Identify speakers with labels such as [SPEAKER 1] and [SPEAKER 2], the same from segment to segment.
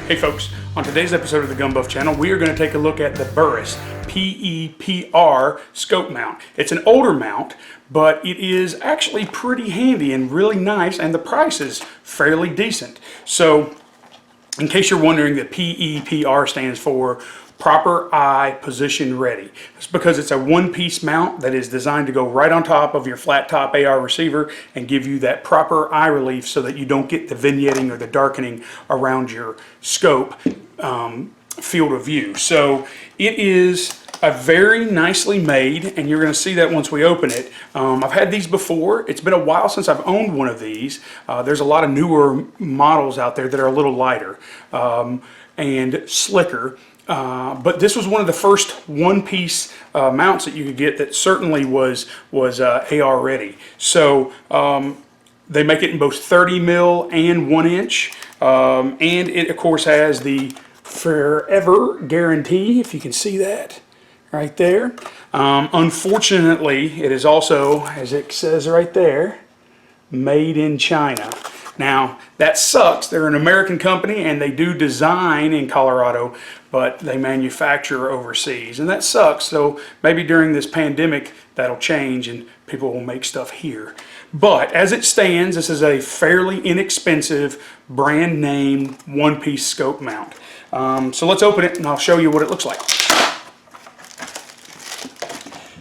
[SPEAKER 1] Hey folks, on today's episode of the Gun Buff channel, we are going to take a look at the Burris PEPR scope mount. It's an older mount, but it is actually pretty handy and really nice, and the price is fairly decent. So, in case you're wondering, the PEPR stands for Proper Eye Position Ready. It's because it's a one-piece mount that is designed to go right on top of your flat top AR receiver and give you that proper eye relief so that you don't get the vignetting or the darkening around your scope field of view. So it is a very nicely made, and you're going to see that once we open it. I've had these before. It's been a while since I've owned one of these. There's a lot of newer models out there that are a little lighter and slicker. But this was one of the first one-piece mounts that you could get that certainly was AR ready. So they make it in both 30 mil and 1 inch, and it of course has the forever guarantee, if you can see that right there. Unfortunately, it is also, as it says right there, made in China. Now, that sucks. They're an American company and they do design in Colorado, but they manufacture overseas, and that sucks. So maybe during this pandemic that'll change and people will make stuff here. But as it stands, this is a fairly inexpensive brand name one-piece scope mount. So let's open it and I'll show you what it looks like.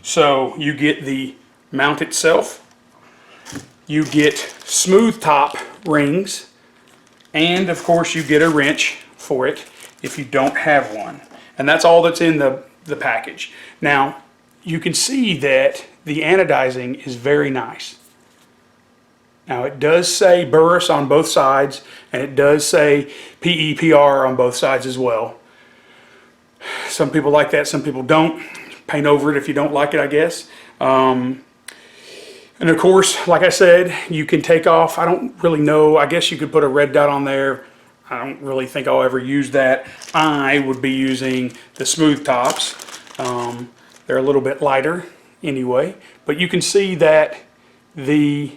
[SPEAKER 1] So you get the mount itself. You get smooth top rings, and of course you get a wrench for it if you don't have one. And that's all that's in the package. Now, you can see that the anodizing is very nice. Now, it does say Burris on both sides, and it does say PEPR on both sides as well. Some people like that, some people don't. Paint over it if you don't like it, I guess. And of course, like I said, you can take off, I don't really know, I guess you could put a red dot on there. I don't really think I'll ever use that. I would be using the smooth tops. They're a little bit lighter anyway, but you can see that the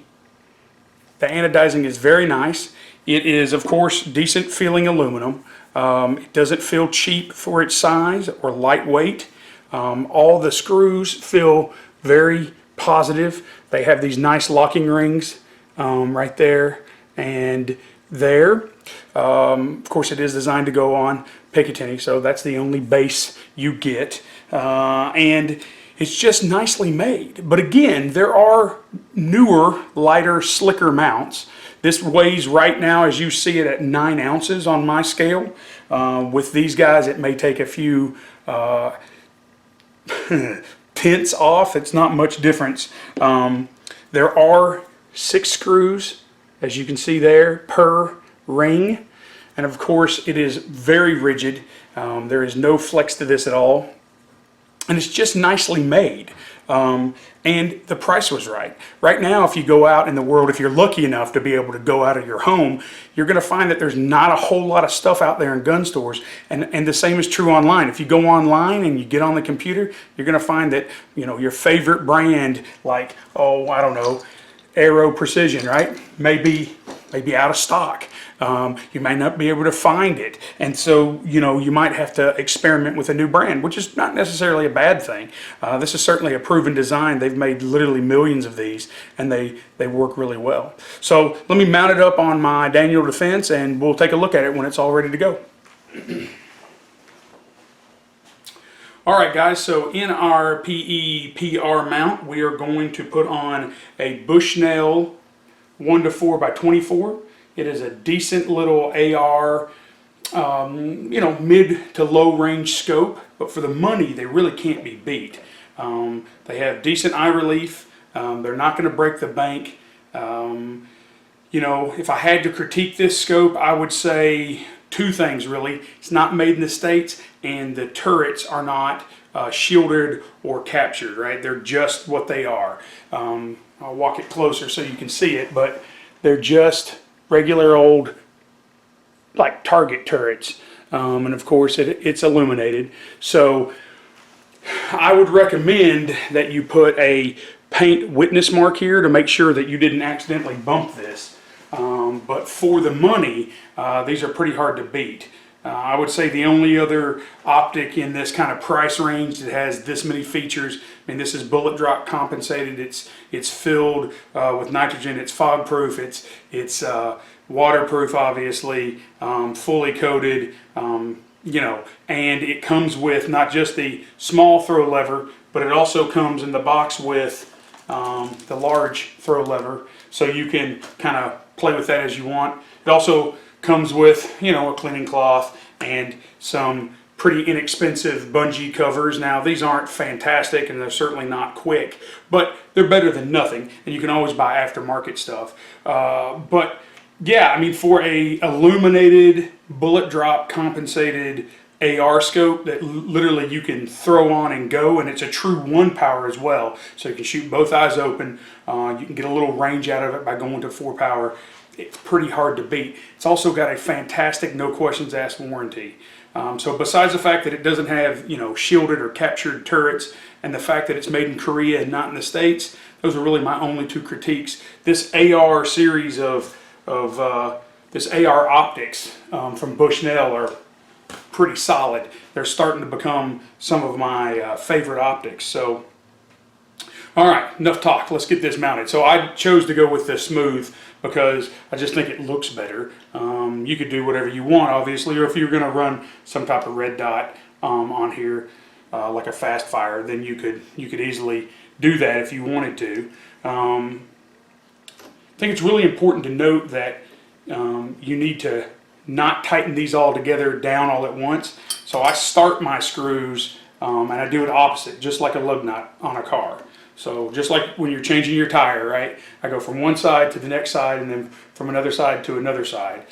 [SPEAKER 1] anodizing is very nice. It is, of course, decent feeling aluminum. It doesn't feel cheap for its size or lightweight. All the screws feel very positive. They have these nice locking rings right there and there. Of course, it is designed to go on Picatinny, so that's the only base you get. And it's just nicely made. But again, there are newer, lighter, slicker mounts. This weighs right now, as you see it, at 9 ounces on my scale. With these guys, it may take a few tenths off. It's not much difference. There are 6 screws, as you can see there, per ring, and of course it is very rigid. There is no flex to this at all, and it's just nicely made. And the price was right. Right now, if you go out in the world, if you're lucky enough to be able to go out of your home, you're going to find that there's not a whole lot of stuff out there in gun stores. And the same is true online. If you go online and you get on the computer, you're going to find that, you know, your favorite brand, like, oh, I don't know, Aero Precision, right, may be out of stock. You may not be able to find it, and so you know you might have to experiment with a new brand, which is not necessarily a bad thing. This is certainly a proven design. They've made literally millions of these, and they work really well. So let me mount it up on my Daniel Defense, and we'll take a look at it when it's all ready to go. Alright guys, so in our PEPR mount, we are going to put on a Bushnell 1-4 by 24. It is a decent little AR, you know, mid to low range scope, but for the money, they really can't be beat. They have decent eye relief. They're not going to break the bank. You know, if I had to critique this scope, I would say 2 things really. It's not made in the States, and the turrets are not shielded or captured, right? They're just what they are. I'll walk it closer so you can see it, but they're just regular old, like, target turrets. And of course it's illuminated. So I would recommend that you put a paint witness mark here to make sure that you didn't accidentally bump this. But for the money, these are pretty hard to beat. I would say the only other optic in this kind of price range that has this many features, I mean, this is bullet drop compensated. It's filled with nitrogen. It's fog proof. It's waterproof, obviously, fully coated. You know, and it comes with not just the small throw lever, but it also comes in the box with the large throw lever, so you can kind of play with that as you want. It also comes with, you know, a cleaning cloth and some pretty inexpensive bungee covers. Now, these aren't fantastic and they're certainly not quick, but they're better than nothing, and you can always buy aftermarket stuff. But yeah, I mean, for a illuminated, bullet drop compensated AR scope that literally you can throw on and go, and it's a true one power as well, so you can shoot both eyes open. You can get a little range out of it by going to 4 power. It's pretty hard to beat. It's also got a fantastic no questions asked warranty. So besides the fact that it doesn't have, you know, shielded or captured turrets, and the fact that it's made in Korea and not in the States, those are really my only 2 critiques. This AR series of this AR optics from Bushnell are pretty solid. They're starting to become some of my favorite optics. So, all right, enough talk. Let's get this mounted. So I chose to go with the smooth because I just think it looks better. You could do whatever you want, obviously, or if you're going to run some type of red dot on here, like a fast fire, then you could easily do that if you wanted to. I think it's really important to note that you need to not tighten these all together down all at once. So I start my screws and I do it opposite, just like a lug nut on a car. So just like when you're changing your tire, right? I go from one side to the next side and then from another side to another side.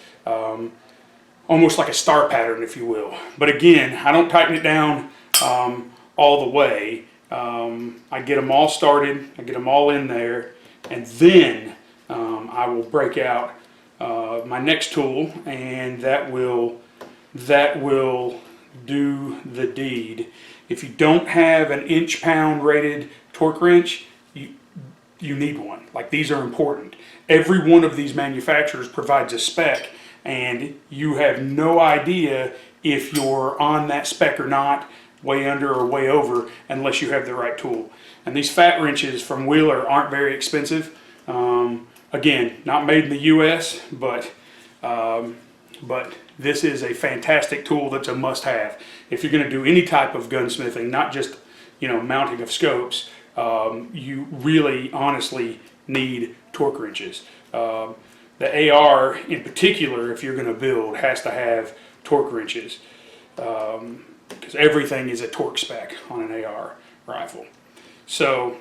[SPEAKER 1] Almost like a star pattern, if you will. But again, I don't tighten it down all the way. I get them all started, I get them all in there, and then I will break out my next tool, and that will do the deed. If you don't have an inch-pound rated torque wrench, you need one. Like, these are important. Every one of these manufacturers provides a spec, and you have no idea if you're on that spec or not, way under or way over, unless you have the right tool. And these fat wrenches from Wheeler aren't very expensive. Again, not made in the U.S., but this is a fantastic tool that's a must-have. If you're going to do any type of gunsmithing, not just, you know, mounting of scopes, you really, honestly need torque wrenches. The AR, in particular, if you're going to build, has to have torque wrenches, because everything is a torque spec on an AR rifle. So,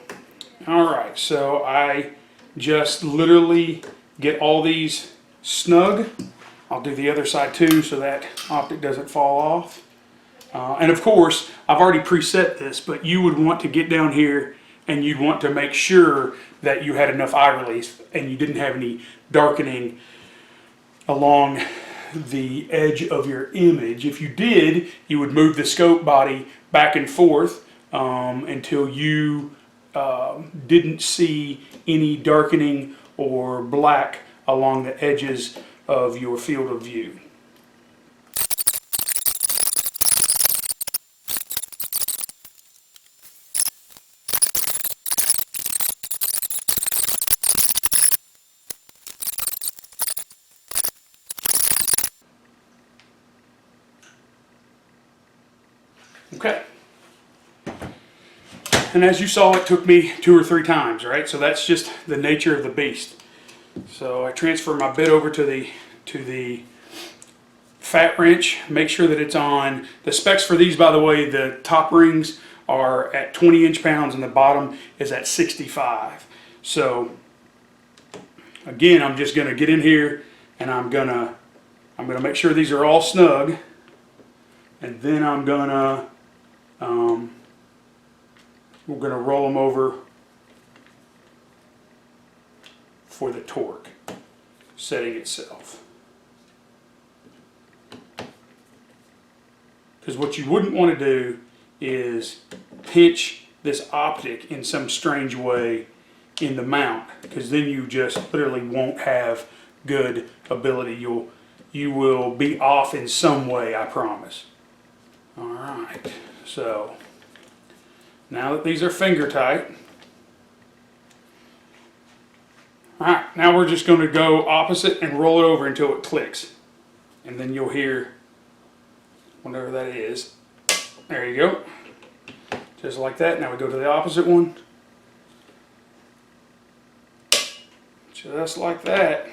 [SPEAKER 1] all right, so I just literally get all these snug. I'll do the other side too so that optic doesn't fall off. And of course, I've already preset this, but you would want to get down here and you'd want to make sure that you had enough eye release and you didn't have any darkening along the edge of your image. If you did, you would move the scope body back and forth until you didn't see any darkening or black along the edges of your field of view. Okay. And as you saw, it took me 2 or 3 times, right? So that's just the nature of the beast. So I transfer my bit over to the fat wrench, make sure that it's on. The specs for these, by the way, the top rings are at 20 inch-pounds and the bottom is at 65. So again, I'm just going to get in here and I'm gonna make sure these are all snug, and then we're going to roll them over for the torque setting itself. Because what you wouldn't want to do is pinch this optic in some strange way in the mount, because then you just literally won't have good ability. You'll you will be off in some way, I promise. Alright, so now that these are finger tight, alright, now we're just going to go opposite and roll it over until it clicks. And then you'll hear whatever that is. There you go. Just like that. Now we go to the opposite one. Just like that.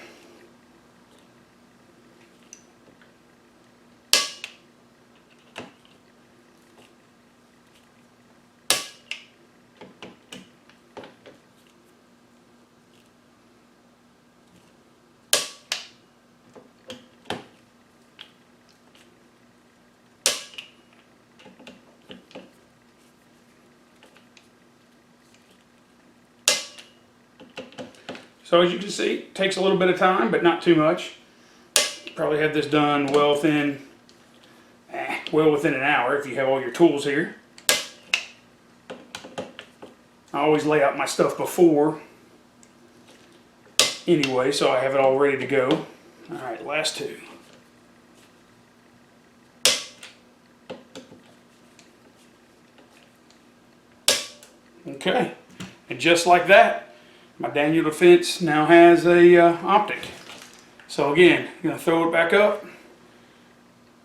[SPEAKER 1] So as you can see, it takes a little bit of time, but not too much. Probably have this done well within an hour if you have all your tools here. I always lay out my stuff before anyway, so I have it all ready to go. Alright, last two. Okay, and just like that, my Daniel Defense now has a optic. So again, I'm going to throw it back up,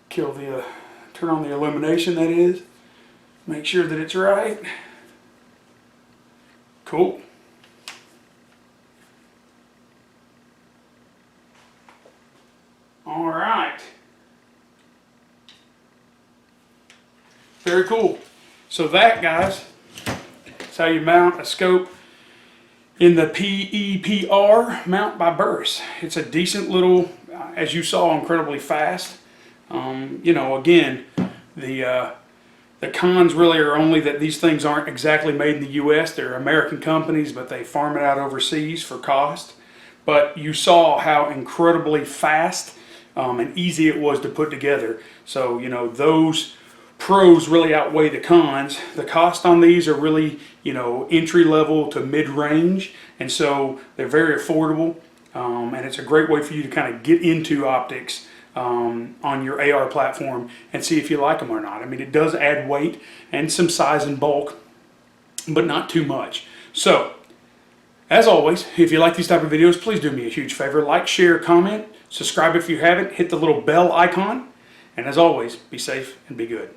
[SPEAKER 1] turn on the illumination, that is, make sure that it's right. Cool. All right. Very cool. So that, guys, is how you mount a scope in the PEPR mount by Burris. It's a decent little, as you saw, incredibly fast. You know, again, the cons really are only that these things aren't exactly made in the U.S. They're American companies, but they farm it out overseas for cost. But you saw how incredibly fast and easy it was to put together. So, you know, those pros really outweigh the cons. The cost on these are really, you know, entry level to mid-range, and so they're very affordable, and it's a great way for you to kind of get into optics on your AR platform and see if you like them or not. I mean, it does add weight and some size and bulk, but not too much. So, as always, if you like these type of videos, please do me a huge favor. Like, share, comment, subscribe if you haven't, hit the little bell icon, and as always, be safe and be good.